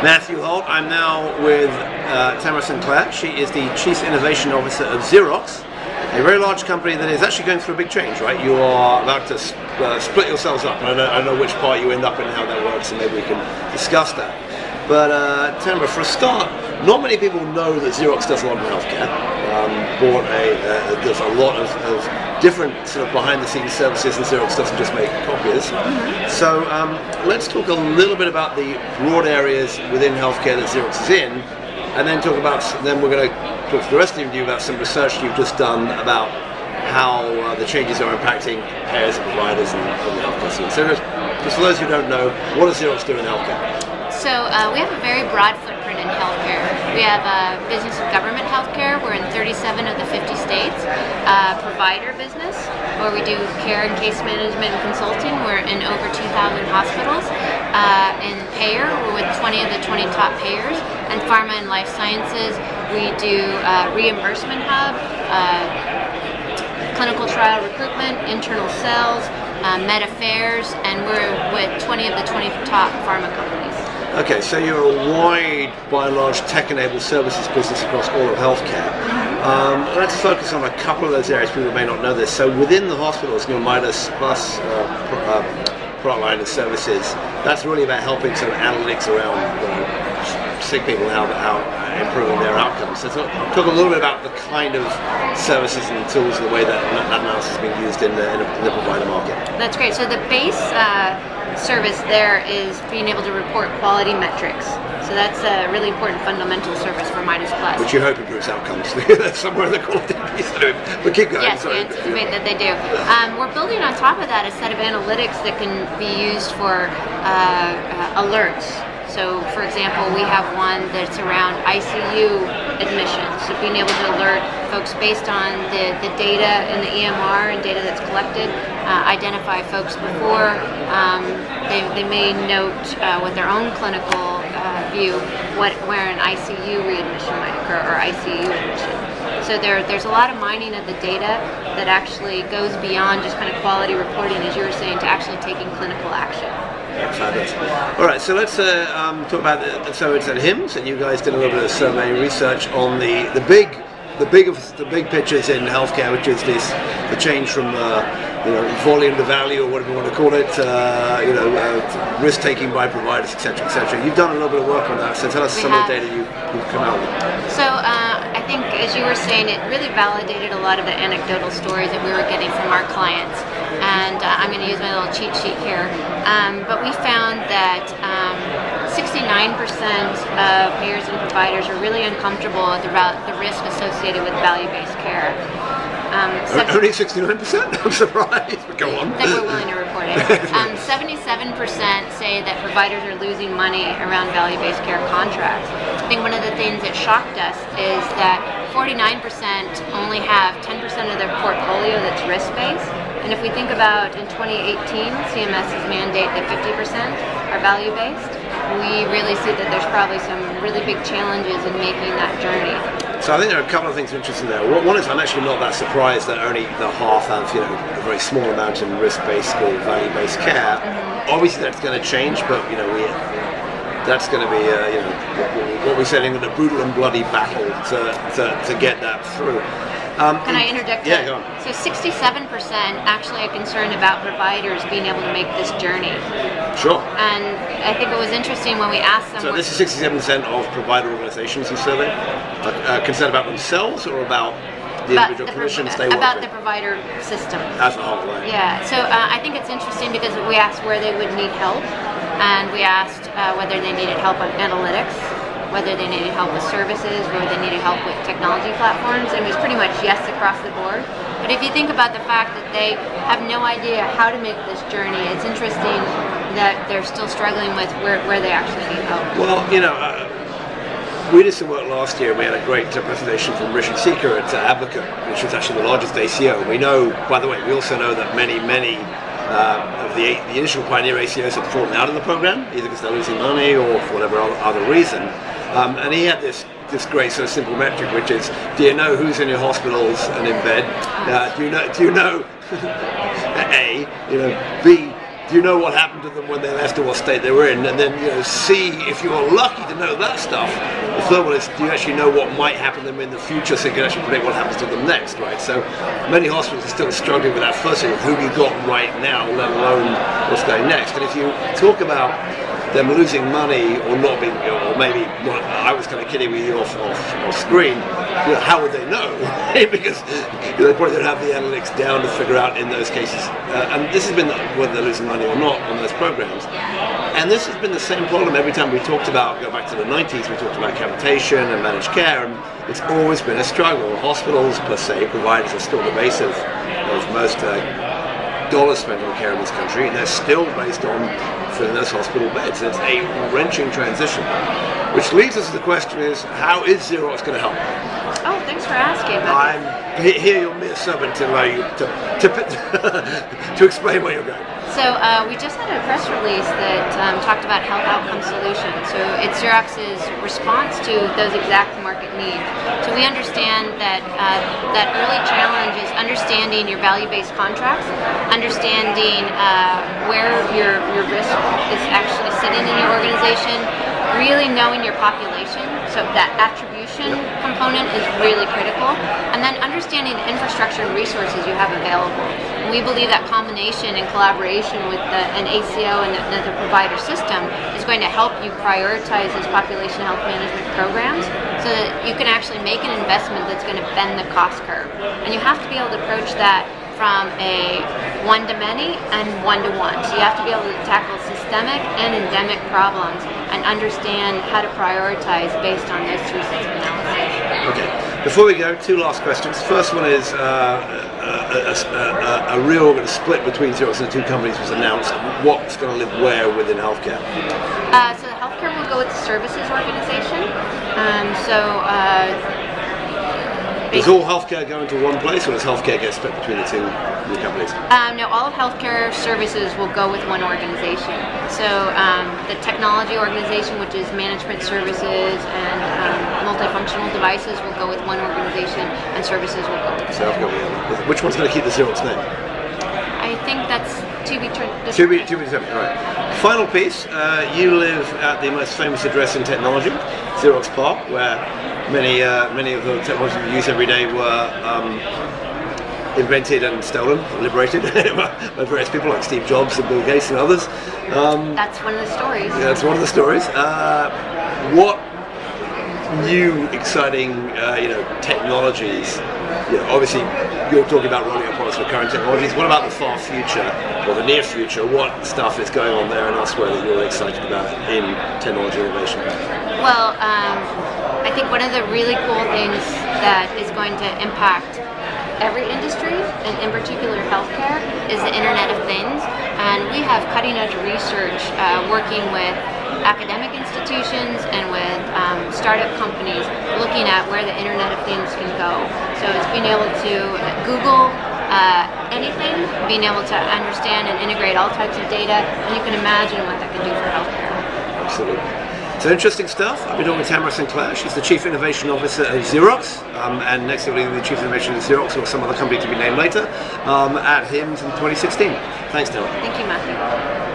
Matthew Holt. I'm now with Tamara StClaire. She is the Chief Innovation Officer of Xerox, a very large company that is actually going through a big change, right? You are about to split yourselves up. I don't know which part you end up in and how that works, and maybe we can discuss that. But Tamara, for a start, not many people know that Xerox does a lot in healthcare. There's a lot of different sort of behind-the-scenes services, and Xerox doesn't just make copiers. So let's talk a little bit about the broad areas within healthcare that Xerox is in, and then then we're going to talk to the rest of you about some research you've just done about how the changes are impacting payers and providers in the healthcare scene. So just for those who don't know, what does Xerox do in healthcare? So we have a very broad footprint in healthcare. We have business and government healthcare. We're in 37 of the 50 states. Provider business, where we do care and case management and consulting. We're in over 2,000 hospitals. In payer, we're with 20 of the 20 top payers. And pharma and life sciences, we do reimbursement hub, clinical trial recruitment, internal sales, med affairs, and we're with 20 of the 20 top pharma companies. Okay, so you're a wide, by and large, tech-enabled services business across all of healthcare. Let's focus on a couple of those areas. People may not know this. So within the hospitals, your Midas Plus product line of services, that's really about helping sort of analytics around sick people and how improving their outcomes. So talk a little bit about the kind of services and tools and the way that analysis is being used in the provider market. That's great. So the base service there is being able to report quality metrics. So that's a really important fundamental service for Midas Plus. Which you hope improves outcomes. That's somewhere in the quality piece of it. But keep going. Yes, we anticipate that they do. We're building on top of that a set of analytics that can be used for alerts. So, for example, we have one that's around ICU admissions. So being able to alert folks based on the data in the EMR and data that's collected, identify folks before they may note with their own clinical view where an ICU readmission might occur or ICU admission. So there's a lot of mining of the data that actually goes beyond just kind of quality reporting, as you were saying, to actually taking clinical action. Fabulous. All right, so let's talk about so it's at HIMSS, and you guys did a little bit of survey research on the big pictures in healthcare, which is the change from volume to value, or whatever you want to call it, risk taking by providers, etc., etc. You've done a little bit of work on that, so tell us some of the data you've come out with. So I think, as you were saying, it really validated a lot of the anecdotal stories that we were getting from our clients. And I'm going to use my little cheat sheet here. But we found that 69% of payers and providers are really uncomfortable about the risk associated with value-based care. Only 69%? I'm surprised, but go on. That we're willing to report it. 77% say that providers are losing money around value-based care contracts. I think one of the things that shocked us is that 49% only have 10% of their portfolio that's risk-based. And if we think about in 2018, CMS's mandate that 50% are value-based, we really see that there's probably some really big challenges in making that journey. So I think there are a couple of things interesting there. One is I'm actually not that surprised that only the half have a very small amount in risk-based or value-based care. Obviously that's going to change, but that's going to be what we said in the brutal and bloody battle to get that through. Can I interject? Yeah, go on. So 67% actually are concerned about providers being able to make this journey. Sure. And I think it was interesting when we asked them. So this is 67% of provider organizations you survey concerned about themselves or about the individual clinicians they work with? About the provider system. As a whole, right? Yeah. So I think it's interesting because we asked where they would need help, and we asked whether they needed help on analytics, whether they needed help with services, whether they needed help with technology platforms, and it was pretty much yes across the board. But if you think about the fact that they have no idea how to make this journey, it's interesting that they're still struggling with where they actually need help. Well, we did some work last year. We had a great presentation from Rishi Seeker at Advocate, which was actually the largest ACO. We know, by the way, we also know that many of the initial pioneer ACOs have fallen out of the program, either because they're losing money or for whatever other reason. And he had this great sort of simple metric, which is: do you know who's in your hospitals and in bed? Do you know? A, B, do you know what happened to them when they left or what state they were in? And then, see if you are lucky to know that stuff. The third one is, do you actually know what might happen to them in the future, so you can actually predict what happens to them next, right? So many hospitals are still struggling with that first thing of who you got right now, let alone what's going next. And if you talk about them losing money or not being, or maybe not, I was kind of kidding with you off screen, how would they know? Because they probably don't have the analytics down to figure out in those cases. And this has been whether they're losing money or not on those programs. And this has been the same problem every time we talked about, go back to the 90s, we talked about capitation and managed care, and it's always been a struggle. Hospitals per se, providers are still the base of most dollars spent on care in this country, and they're still based on filling those hospital beds. It's a wrenching transition. Which leads us to the question is, how is Xerox going to help? Oh, thanks for asking. I'm here, your mere servant, to allow you to explain where you're going. So we just had a press release that talked about health outcome solutions. So it's Xerox's response to those exact market needs. So we understand that that early challenge is understanding your value-based contracts, understanding where your risk is actually sitting in your organization, really knowing your population. So that attribution component is really critical, and then understanding the infrastructure and resources you have available. And we believe that combination and collaboration with an ACO and the provider system is going to help you prioritize those population health management programs so that you can actually make an investment that's going to bend the cost curve. And you have to be able to approach that from a one-to-many and one-to-one. So you have to be able to tackle systemic and endemic problems and understand how to prioritize based on those three sets of analysis. Okay. Before we go, two last questions. First one is a real split between Xerox and the two companies was announced. What's going to live where within healthcare? So the healthcare will go with the services organization. Does all healthcare go into one place, or does healthcare get split between the two new companies? No, all of healthcare services will go with one organization. So the technology organization, which is management services and multifunctional devices, will go with one organization, and services will go with the other. Which one's going to keep the Xerox name? I think that's to be determined. To be determined, right. Final piece, you live at the most famous address in technology, Xerox Park, where many of the technologies we use every day were invented and stolen, liberated by various people like Steve Jobs and Bill Gates and others. That's one of the stories. Yeah, that's one of the stories. What new exciting technologies? Obviously you're talking about rolling out products for current technologies. What about the far future or the near future? What stuff is going on there and elsewhere that you're excited about in technology innovation? Well, I think one of the really cool things that is going to impact every industry, and in particular healthcare, is the Internet of Things. And we have cutting edge research working with academic institutions and with startup companies looking at where the Internet of Things can go. So it's being able to Google anything, being able to understand and integrate all types of data, and you can imagine what that can do for healthcare. Absolutely. So interesting stuff. I've been talking with Tamara StClaire. She's the Chief Innovation Officer at Xerox, and next week the Chief Innovation at Xerox or some other company to be named later, at HIMSS in 2016. Thanks, Tamara. Thank you, Matthew.